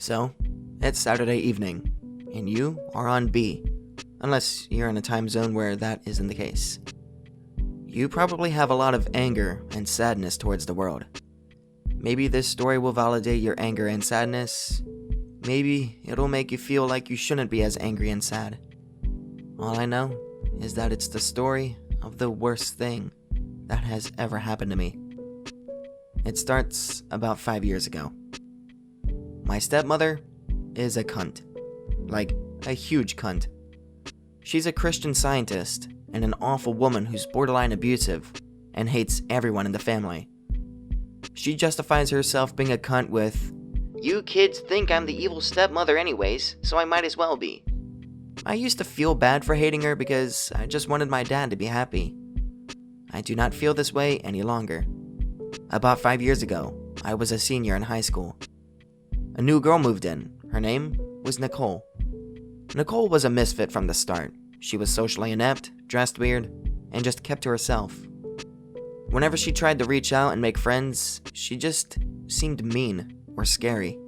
So, it's Saturday evening, and you are on B, unless you're in a time zone where that isn't the case. You probably have a lot of anger and sadness towards the world. Maybe this story will validate your anger and sadness. Maybe it'll make you feel like you shouldn't be as angry and sad. All I know is that it's the story of the worst thing that has ever happened to me. It starts about 5 years ago. My stepmother is a cunt. Like, a huge cunt. She's a Christian Scientist and an awful woman who's borderline abusive and hates everyone in the family. She justifies herself being a cunt with, "You kids think I'm the evil stepmother anyways, so I might as well be." I used to feel bad for hating her because I just wanted my dad to be happy. I do not feel this way any longer. About 5 years ago, I was a senior in high school. A new girl moved in. Her name was Nicole. Nicole was a misfit from the start. She was socially inept, dressed weird, and just kept to herself. Whenever she tried to reach out and make friends, she just seemed mean or scary.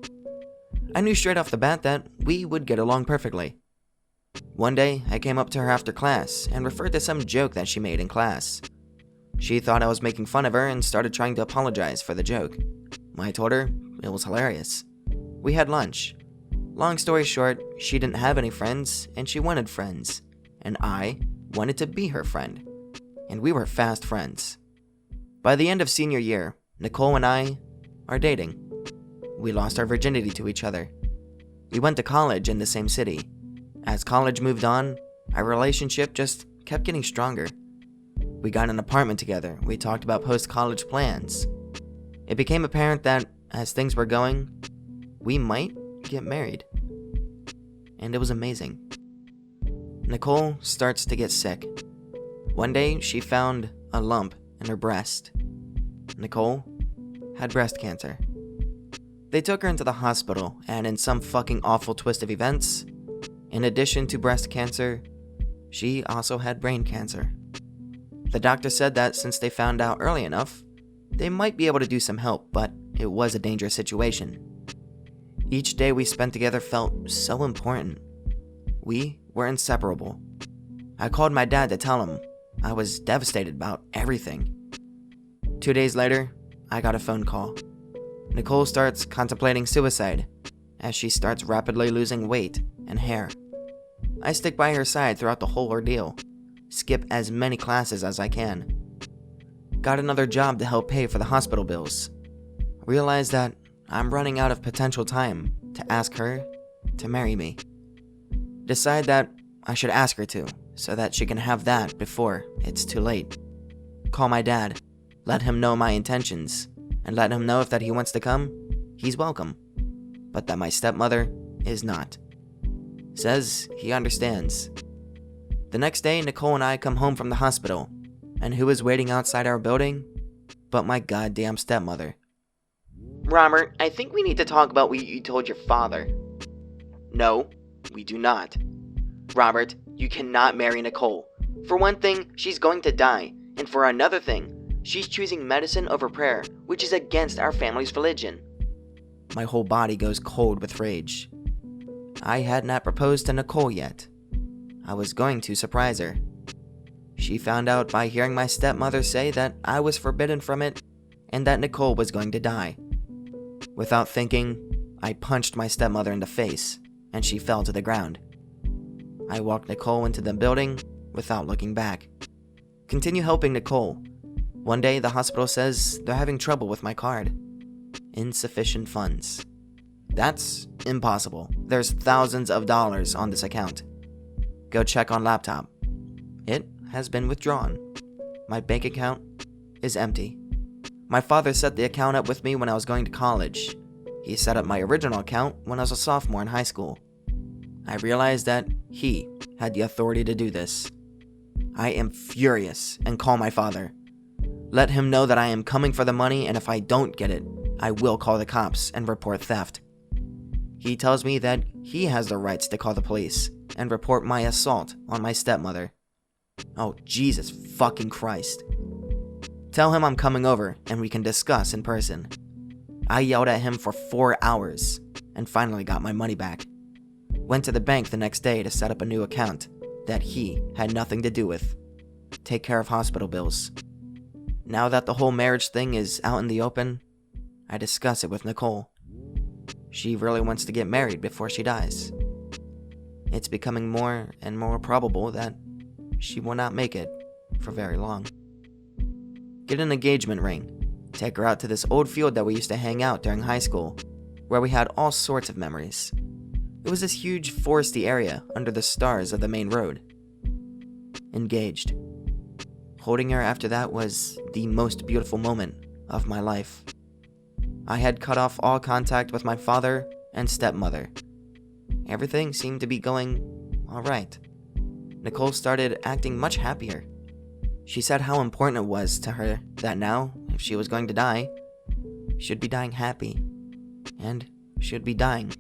I knew straight off the bat that we would get along perfectly. One day, I came up to her after class and referred to some joke that she made in class. She thought I was making fun of her and started trying to apologize for the joke. I told her it was hilarious. We had lunch. Long story short, she didn't have any friends and she wanted friends, and I wanted to be her friend, and we were fast friends. By the end of senior year, Nicole and I are dating. We lost our virginity to each other. We went to college in the same city. As college moved on, our relationship just kept getting stronger. We got an apartment together. We talked about post-college plans. It became apparent that, as things were going, we might get married. And it was amazing. Nicole starts to get sick. One day, she found a lump in her breast. Nicole had breast cancer. They took her into the hospital, and in some fucking awful twist of events, in addition to breast cancer, she also had brain cancer. The doctor said that since they found out early enough, they might be able to do some help, but it was a dangerous situation. Each day we spent together felt so important. We were inseparable. I called my dad to tell him I was devastated about everything. 2 days later, I got a phone call. Nicole starts contemplating suicide as she starts rapidly losing weight and hair. I stick by her side throughout the whole ordeal, skip as many classes as I can. Got another job to help pay for the hospital bills. Realized that I'm running out of potential time to ask her to marry me. Decide that I should ask her to, so that she can have that before it's too late. Call my dad, let him know my intentions, and let him know if that he wants to come, he's welcome. But that my stepmother is not. Says he understands. The next day, Nicole and I come home from the hospital, and who is waiting outside our building but my goddamn stepmother. "Robert, I think we need to talk about what you told your father." "No, we do not. Robert, you cannot marry Nicole. For one thing, she's going to die, and for another thing, she's choosing medicine over prayer, which is against our family's religion." My whole body goes cold with rage. I had not proposed to Nicole yet. I was going to surprise her. She found out by hearing my stepmother say that I was forbidden from it and that Nicole was going to die. Without thinking, I punched my stepmother in the face, and she fell to the ground. I walked Nicole into the building without looking back. Continue helping Nicole. One day, the hospital says they're having trouble with my card. Insufficient funds. That's impossible. There's thousands of dollars on this account. Go check on laptop. It has been withdrawn. My bank account is empty. My father set the account up with me when I was going to college. He set up my original account when I was a sophomore in high school. I realized that he had the authority to do this. I am furious and call my father. Let him know that I am coming for the money, and if I don't get it, I will call the cops and report theft. He tells me that he has the rights to call the police and report my assault on my stepmother. Oh, Jesus fucking Christ. Tell him I'm coming over and we can discuss in person. I yelled at him for 4 hours. and finally got my money back. Went to the bank the next day to set up a new account that he had nothing to do with. Take care of hospital bills. Now that the whole marriage thing is out in the open, I discuss it with Nicole. She really wants to get married before she dies. It's becoming more and more probable that she will not make it for very long. Get an engagement ring. Take her out to this old field that we used to hang out during high school, where we had all sorts of memories. It was this huge foresty area under the stars of the main road. Engaged. Holding her after that was the most beautiful moment of my life. I had cut off all contact with my father and stepmother. Everything seemed to be going alright. Nicole started acting much happier. She said how important it was to her that now, if she was going to die, she'd be dying happy, and she'd be dying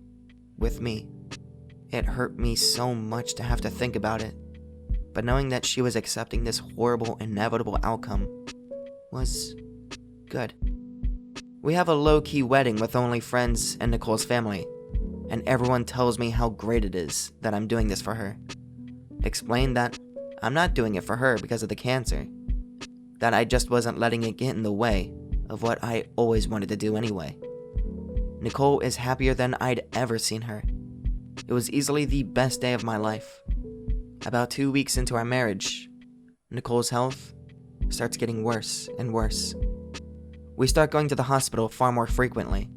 with me. It hurt me so much to have to think about it, but knowing that she was accepting this horrible, inevitable outcome was good. We have a low-key wedding with only friends and Nicole's family, and everyone tells me how great it is that I'm doing this for her. Explain that I'm not doing it for her because of the cancer, that I just wasn't letting it get in the way of what I always wanted to do anyway. Nicole is happier than I'd ever seen her. It was easily the best day of my life. About 2 weeks into our marriage, Nicole's health starts getting worse and worse. We start going to the hospital far more frequently.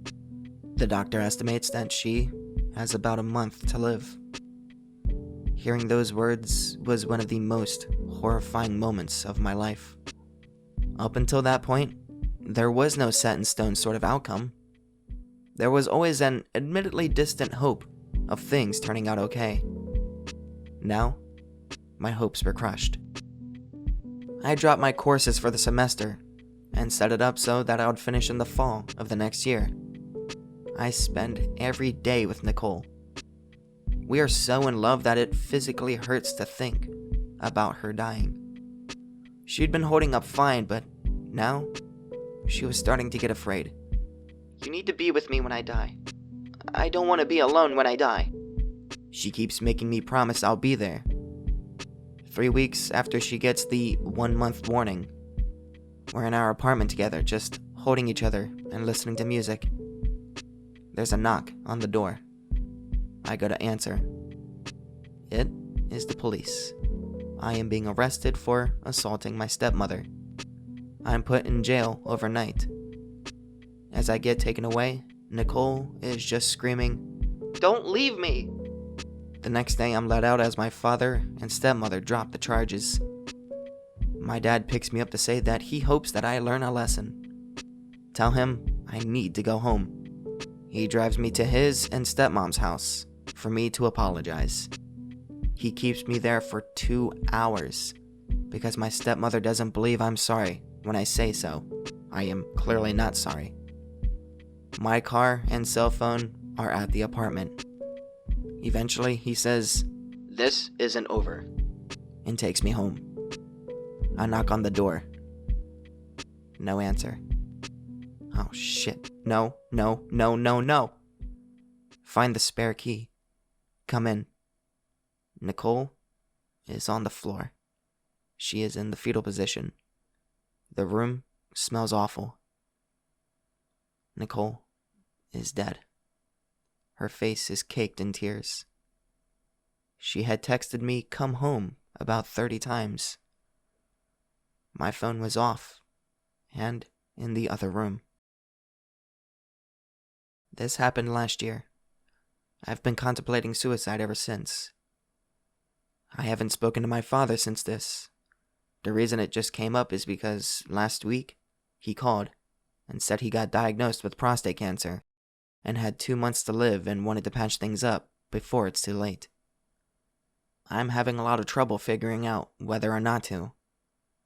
The doctor estimates that she has about a month to live. Hearing those words was one of the most horrifying moments of my life. Up until that point, there was no set-in-stone sort of outcome. There was always an admittedly distant hope of things turning out okay. Now, my hopes were crushed. I dropped my courses for the semester and set it up so that I would finish in the fall of the next year. I spend every day with Nicole. We are so in love that it physically hurts to think about her dying. She'd been holding up fine, but now she was starting to get afraid. "You need to be with me when I die. I don't want to be alone when I die." She keeps making me promise I'll be there. 3 weeks after she gets the 1-month warning, we're in our apartment together, just holding each other and listening to music. There's a knock on the door. I go to answer. It is the police. I am being arrested for assaulting my stepmother. I'm put in jail overnight. As I get taken away, Nicole is just screaming, "Don't leave me!" The next day I'm let out as my father and stepmother drop the charges. My dad picks me up to say that he hopes that I learn a lesson. Tell him I need to go home. He drives me to his and stepmom's house for me to apologize. He keeps me there for 2 hours because my stepmother doesn't believe I'm sorry when I say so. I am clearly not sorry. My car and cell phone are at the apartment. Eventually, he says, "This isn't over," and takes me home. I knock on the door. No answer. Oh shit. No. Find the spare key. Come in. Nicole is on the floor. She is in the fetal position. The room smells awful. Nicole is dead. Her face is caked in tears. She had texted me, "Come home," about 30 times. My phone was off and in the other room. This happened last year. I've been contemplating suicide ever since. I haven't spoken to my father since this. The reason it just came up is because last week he called and said he got diagnosed with prostate cancer and had 2 months to live and wanted to patch things up before it's too late. I'm having a lot of trouble figuring out whether or not to,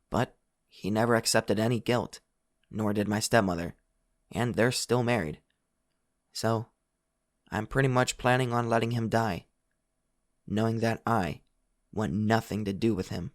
but he never accepted any guilt, nor did my stepmother, and they're still married. So, I'm pretty much planning on letting him die, knowing that I want nothing to do with him.